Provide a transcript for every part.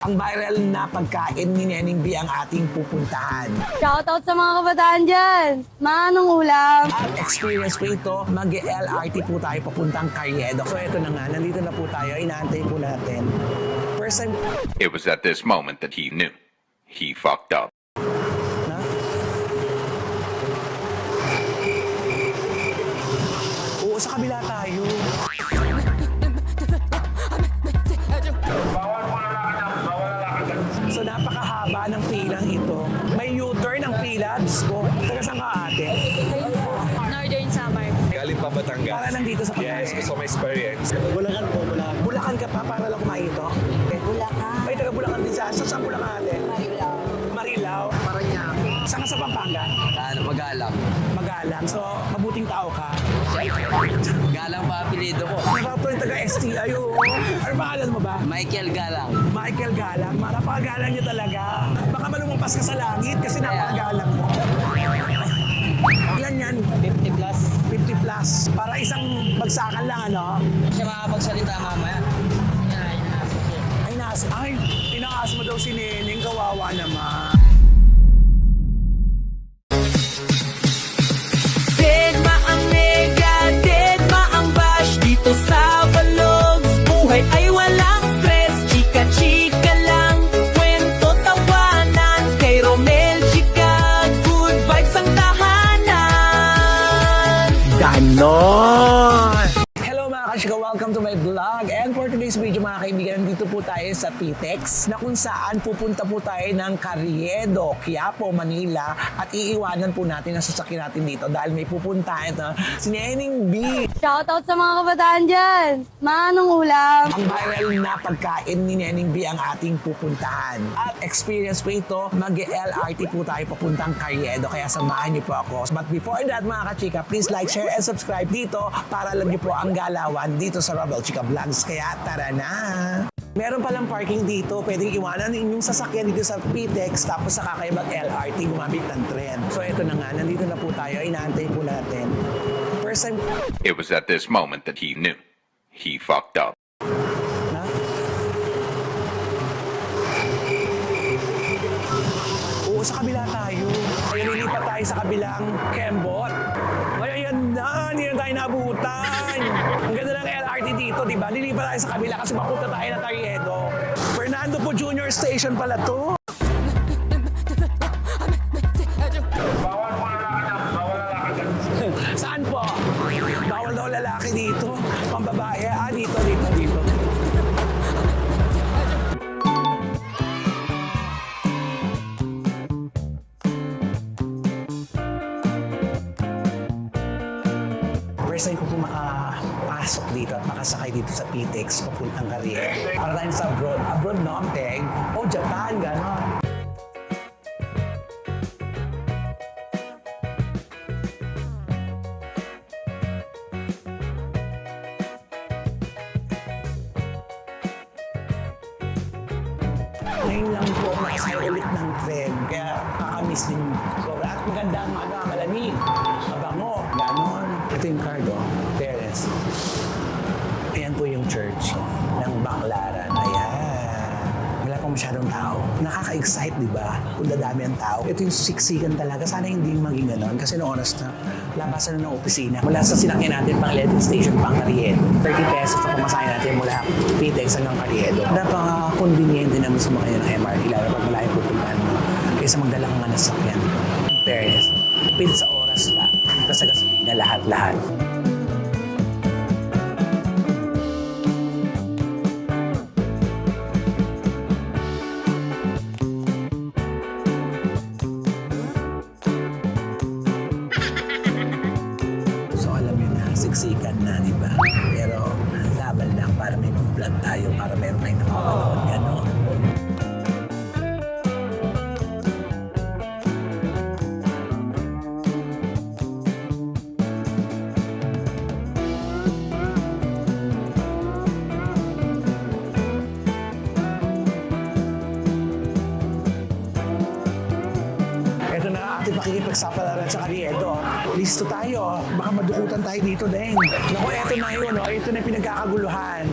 Ang viral na pagkain ni Neneng B ang ating pupuntahan. Shoutout sa mga kabataan dyan. Manong ulam. At experience po ito, mag-LRT po tayo papuntang Carriedo. So ito na nga, nandito na po tayo, inaantay po natin. First time, It was at this moment that he knew. He fucked up. na? Oo, sa kabila tayo. So napakahaba ng pilang ito. May U-turn ang pila, Diyos ko. Taga saan ka ate? Northern Summer. Galing pa Batangas. Para lang dito sa pagkain. Yes, gusto mo experience. Bulacan po, Bulacan. Bulacan ka pa para lang kumain ito? Bulacan. Ay, taga Bulacan din siya. Saan Bulacan ate? Marilao. Marilao. Paranaque. Saan ka sa Pampanga? Magalang. Magalang. So, mabuting tao ka. Galang pa apelido ko. Nakakto yung taga STI, oo. Ano pangalan mo ba? Michael Galang. Michael Galang. Napakagalang niya talaga. Baka malumampas ka sa langit kasi napakagalang mo. Ilan yan? 50 plus. 50 plus. Para isang bagsakan lang, ano? Siya makapagsalita mamaya. Ay, tinaas mo daw si Neneng. Kawawa naman. Deadma ang nega, deadma ang bash. Dito sa Vlogs, buhay ay walang stress. Chika-chika lang, kwento tawanan. Kay Romel Chica, good vibes ang tahanan. Ganon! Hello mga kachika, welcome to my vlog. And for today's video mga kaibigan, dito po tayo sa PTEX na kung saan pupunta po tayo ng Carriedo, Quiapo, Manila at iiwanan po natin ang sasakyan natin dito dahil may pupuntahan na si Neneng B. Shoutout sa mga kabataan dyan. Manong ulam. Ang viral na pagkain ni Neneng B ang ating pupuntahan. At experience po ito, mag-LRT po tayo papuntang Carriedo kaya samahan niyo po ako. But before that mga kachika, please like, share, and subscribe dito para alam niyo po ang galawan dito sa Rebel Chica Vlogs. Kaya tara na! Meron palang parking dito. Pwedeng iwanan inyong sasakyan dito sa PTEX tapos saka kayo mag-LRT gumamit ng tren. So ito na nga, nandito na po tayo. Inaantay po natin. First time, It was at this moment that he knew. He fucked up. na? Oo, sa kabila tayo. Kaya lilipat tayo sa kabilang Kembot. Kaya yan na, hindi na tayo nabutan. Ang ganda ng LRT dito, di ba? Lilipat tayo sa kabila kasi mapunta tayo ng Carriedo. Fernando po Junior Station pala to. Saan po? Bawal daw lalaki dito. Pambabae. Dito. First time ko po makapasok dito at makasakay dito sa PTEX papuntang Carriedo. Para tayo sa abroad. Abroad, no? Ang teg. O, Japan, gano'n. Ngayon lang po nakasakay ulit ng tren. Kaya kakamiss din ko. At maganda ang malamig. Mabango. Ganon. Ito yung cardo. Terrace. Ayan po yung church ng Baclaran. Ayan. Wala pang masyadong tao. Nakaka-excite, di ba? Kung dadami ang tao. Ito yung siksikan talaga. Sana hindi maging ganon. Kasi noong oras na labasan na ng opisina. Mula sa sinakyan natin pang Leading Station, pang Carriedo. 30 pesos ang pamasahe natin mula PTEX hanggang Carriedo. Napaka-convenient din naman sa mga yun ng MRT. Lalo pag malayo pupuntahan mo. Kaysa magdala ka nga ng sakyan. Fairness. Pin sa oras pa. Dito sa gasolina, lahat-lahat. So alam yun na, siksikan na, di ba? Pero laban lang para may vlog tayo, para meron tayong nakapanood, gano'n. Ito na ang ating pakikipagsapalaran sa Carriedo. Listo tayo. Baka madukutan tayo dito din. Naku, eto na yun. Ito na yung pinagkakaguluhan.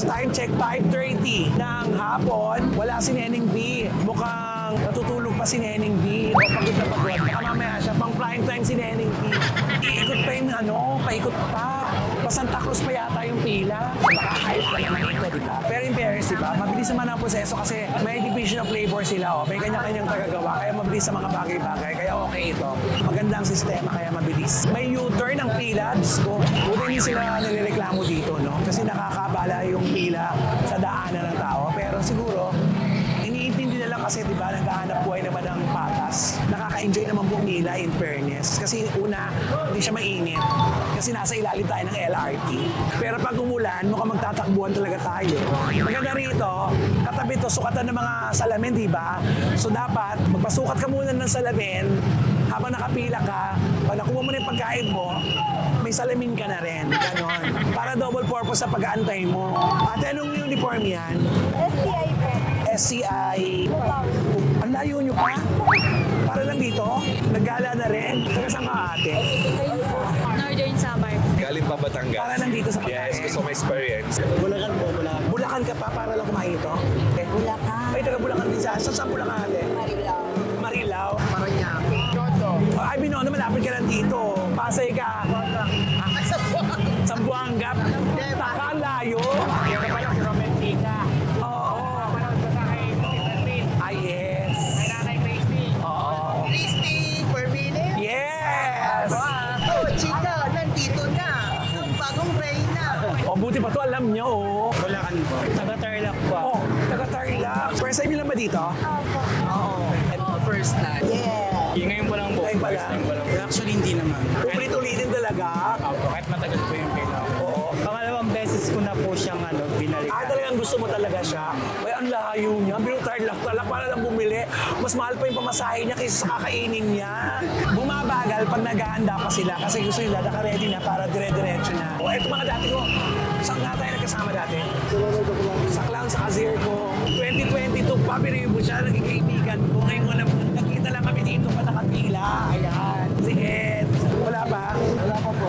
time check, 5:30 ng hapon. Wala si Neneng B. Mukhang natutulog pa si Neneng B. O pagod na pagod. Baka mamaya siya pang prime time si Neneng B. Iikot pa yung paikot pa. Pa Santa Cruz pa yata yung pila. Baka hype pa naman ito, di ba? Pero in fairness, di ba? Mabilis naman ang proseso kasi may division of labor sila. Oh. May kanya-kanyang tagagawa. Kaya mabilis sa mga bagay-bagay. Kaya okay ito. Magandang sistema kaya mabilis. May U-turn ang pila. Diyos ko. Buti hindi sila nilireklamo dito, no? Kasi nakakabala yung pila sa daanan ng tao. Pero siguro, iniintindi na lang kasi, di ba, naghahanap buhay naman ng patas. Nakaka-enjoy naman bumila in fairness. Kasi una, hindi siya mainit. Kasi nasa ilalim tayo ng LRT. Pero pag umulan, mukhang magtatakbuhan talaga tayo. Maganda rito, katabi to, sukatan ng mga salamin, di ba? So dapat, magpasukat ka muna ng salamin habang nakapila ka. Pag nakuha mo na yung pagkain mo, may salamin ka na rin. Ganon. Para double purpose sa pag-aantay mo. Ate, anong uniform yan? STI po. SCI. Ang layo nyo pa? Para lang dito? Naggala na rin? Taga saan ka ate? Northern Samar. Galing pa Batangas. Para lang dito sa pagkain? Yes, gusto mo experience. Bulacan po, Bulacan. Bulacan ka pa para lang kumain ito? Bulacan. Ay, taga Bulacan din siya. Saan Bulacan ate? Marilao. Marilao? Paranaque. Toto. Ay, Binondo, malapit ka lang dito. Pasay ka. Sambuanga. Taka, ang layo. Yung ka pala, Romantica. Oo. Ah, yes. Oo. Christy, Permine. Yes! Oh, chika, nandito na. Yung bagong reyna. O, buti pa to, alam niyo, oh. Bulacan po. Taga-Tarlac po. Oh, taga-Tarlac. First time nyo lang ba dito? First time. Yeah. Ngayon po lang po. Ngayon pa lang. Actually, hindi naman. Ulit-ulitin talaga. Opo, kahit matagal po yung kailangan. Oo. Pangalawang beses ko na po siyang binalik. Talagang gusto mo talaga siya. Ay, ang layo niya. Tarlac para lang bumili. Mas mahal pa yung pamasahe niya kaysa sa kakainin niya. Bumabagal pag naghahanda pa sila kasi gusto nila naka-ready na para dire-diretso na. O, eto mga dati ko. Saan nga tayo nagkasama dati? Sa clown, sa Kazirko. 2022, papiribo siya. Naging kaibigan ko. Ngayon wala nakita lang kami dito pa nakapila. Ayan. Si Ed. Wala pa? Wala pa po.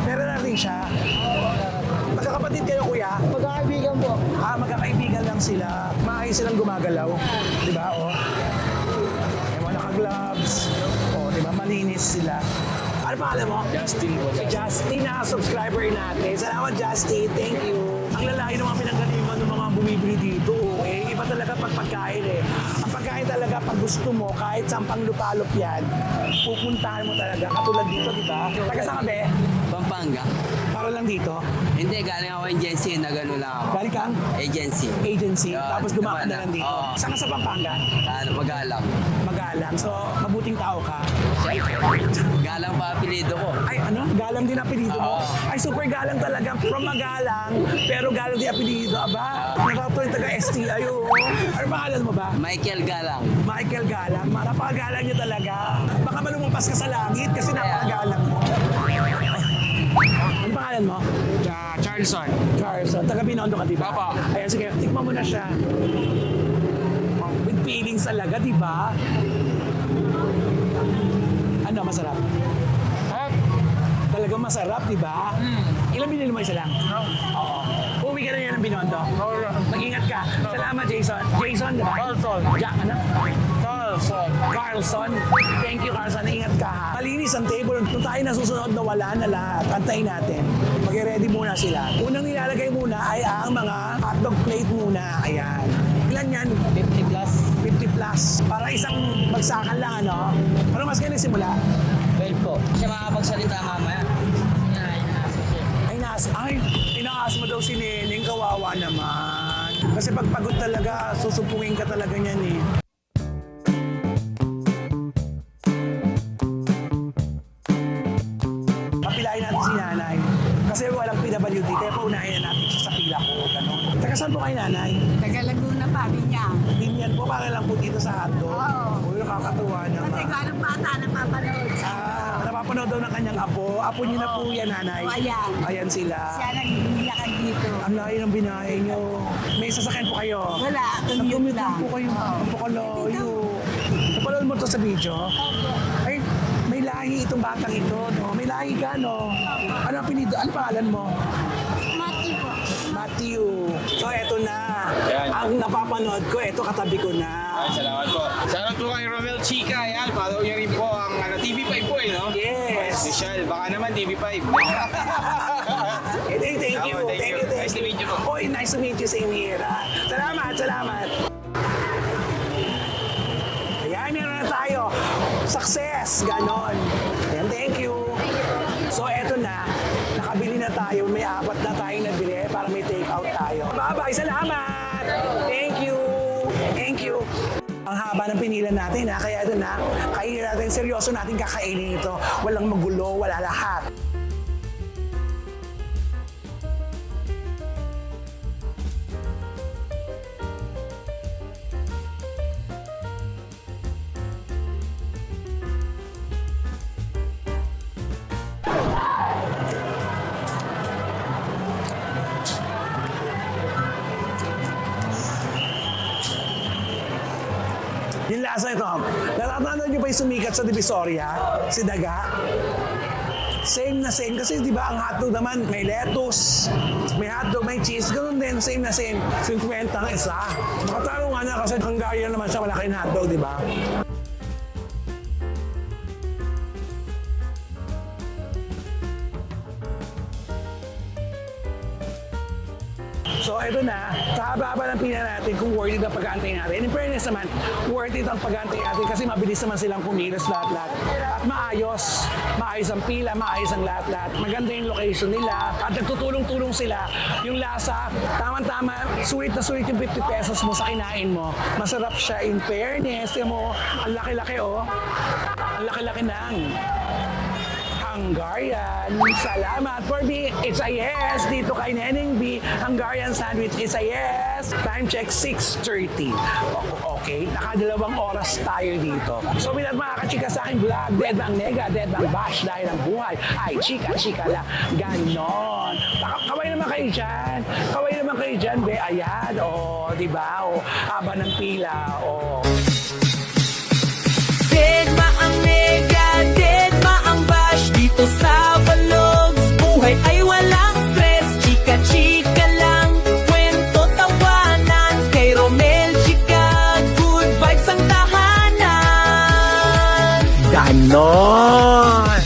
Meron na rin siya. Magkakapatid kayo, kuya? Magkakaibigan po. Magkakaibigan lang sila. Maayos silang gumagalaw. Di ba, oh? May mga naka-gloves. Oh, di ba, malinis sila. Ano pangalan mo? Justin po. Si Justin na subscriber natin. Salamat, Justin. Thank you. Ang lalaki ng mga pinanggalingan ng mga bumibili dito. Okay? Iba talaga pag pagkain eh. Ang pagkain talaga pag gusto mo, kahit sampang lupalop yan, pupuntahan mo talaga. Katulad dito, di ba? Taga saan ka, be? Pampanga. Para lang dito. Hindi, galing ako agency. Nagano lang ako. Galing kang Agency. agency. Oo, Tapos dumaan na lang dito. Oo. Saan ka sa Pampanga? Magalang. Magalang. So, mabuting tao ka. Galang pa apelido ko. Ay, ano? Galang din apelido mo? Oo. Ay, super galang talaga. From Magalang, pero galang din apelido. Aba, nakatuloy taga-STI. Oo. Ano pangalan mo ba? Michael Galang. Michael Galang. Napakagalang niya talaga. Baka malumampas ka sa langit kasi napakagalang mo. Ano pangalan mo? Charleston. Carlson. Taga Binondo ka, di ba? Papa. Ayan, sige. Tikman mo na siya. With feelings talaga, di ba? Ano, masarap? Talagang masarap, di ba? Ilan binili mo, isa lang? Oo. Uwi ka na yan ng Binondo? Mag-ingat ka. Salamat, Jason. Jason, di ba? Carlson. Ano? Carlson. Carlson. Thank you, Carlson. Ingat ka, ha? Malinis ang table. Kung tayo nasusunod na wala na lahat, antayin natin. Mag-ready muna sila. Unang nilalagay muna ay ang mga hotdog plate muna. Ayan. Ilan yan? 50 plus. 50 plus. Para isang bagsakan lang, ano? Ano mas kayo nagsimula? 12 po. Siya makapagsalita mamaya. Ay, tinaas mo daw si Neneng, kawawa naman. Kasi pag pagod talaga, susumpungin ka talaga niyan eh. Papilahin natin si nanay. Kasi walang PWD, kaya paunahin na natin siya sa pila ko. Ganun. Taga saan po kayo, nanay? Taga Laguna pa rin niya. Binyan po, para lang po dito sa hotdog. Oo. Uy, nakakatuwa Kasi naman. ganong bata napapanood sa Napapanood daw ng kanyang apo. Apo niyo na po yan, nanay. Oo, ayan. Ayan sila. siya naglilakad dito. Ang layo ng binahe nyo. May sasakyan po kayo. Wala, commute Nag-commute lang lang. po kayo. Ang pakalayo. Napanood mo to sa video? Ay, may lahi itong batang ito, no? May lahi ka, no? Ano ang pinido? Ano pangalan mo? Mati po. Matthew. So eto na. Yan. Ang napapanood ko, eto katabi ko na. Ay, salamat po. Shoutout po kay Romel Chica. Yan, follow niyo rin po ang TV5 po no? Yes. Social, baka naman TV5. Thank you. Thank you. Nice to meet you po. Oy, nice to meet you, same here. Salamat. Ayan, meron na tayo. Success, ganon. Ayan, thank you. So, eto na. Nakabili na tayo. May 4 na tayong nabili para may take out tayo. Bye-bye, salamat! Thank you. Ang haba ng pinila natin, ha? Kaya ito na, kainin natin, seryoso natin kakainin ito. Walang magulo, wala lahat. Yung lasa ito, natatandaan nyo ba yung sumikat sa Divisoria? Si Daga? Same na same. Kasi di ba ang hotdog naman, may lettuce, may hotdog, may cheese. Ganun din, same na same. 50 ang isa. Makatalo nga na kasi Hungarian naman siya, malaking hotdog, di ba? So, ito na. Sa haba-haba ng pila natin kung worth it ang pag-aantay natin. In fairness naman, worth it ang pag-aantay natin kasi mabilis naman silang kumilos lahat-lahat. At maayos. Maayos ang pila, maayos ang lahat-lahat. Maganda yung location nila. At nagtutulong-tulong sila. Yung lasa, tama-tama, sulit na sulit yung 50 pesos mo sa kinain mo. Masarap siya in fairness. Tingnan mo, ang laki-laki oh. Ang laki-laki ng Hungarian. Salamat for me. It's a yes. Dito kay Neneng B. Hungarian sandwich is a yes. Time check 6:30. Okay, nakadalawang oras tayo dito. So bilang mga kachika sa aking vlog, dead bang nega, dead bang bash dahil ang buhay ay chika-chika lang. Ganon. Kaway naman kayo dyan. Kaway naman kayo dyan, be. Ayan. O, diba? O, haba ng pila. O. Deadma ang nega, deadma ang bash dito sa Vlogs. Buhay ay walang stress, chika-chika lang. Kwento, tawanan, kay Romel Chica, good vibes ang tahanan. Ganon.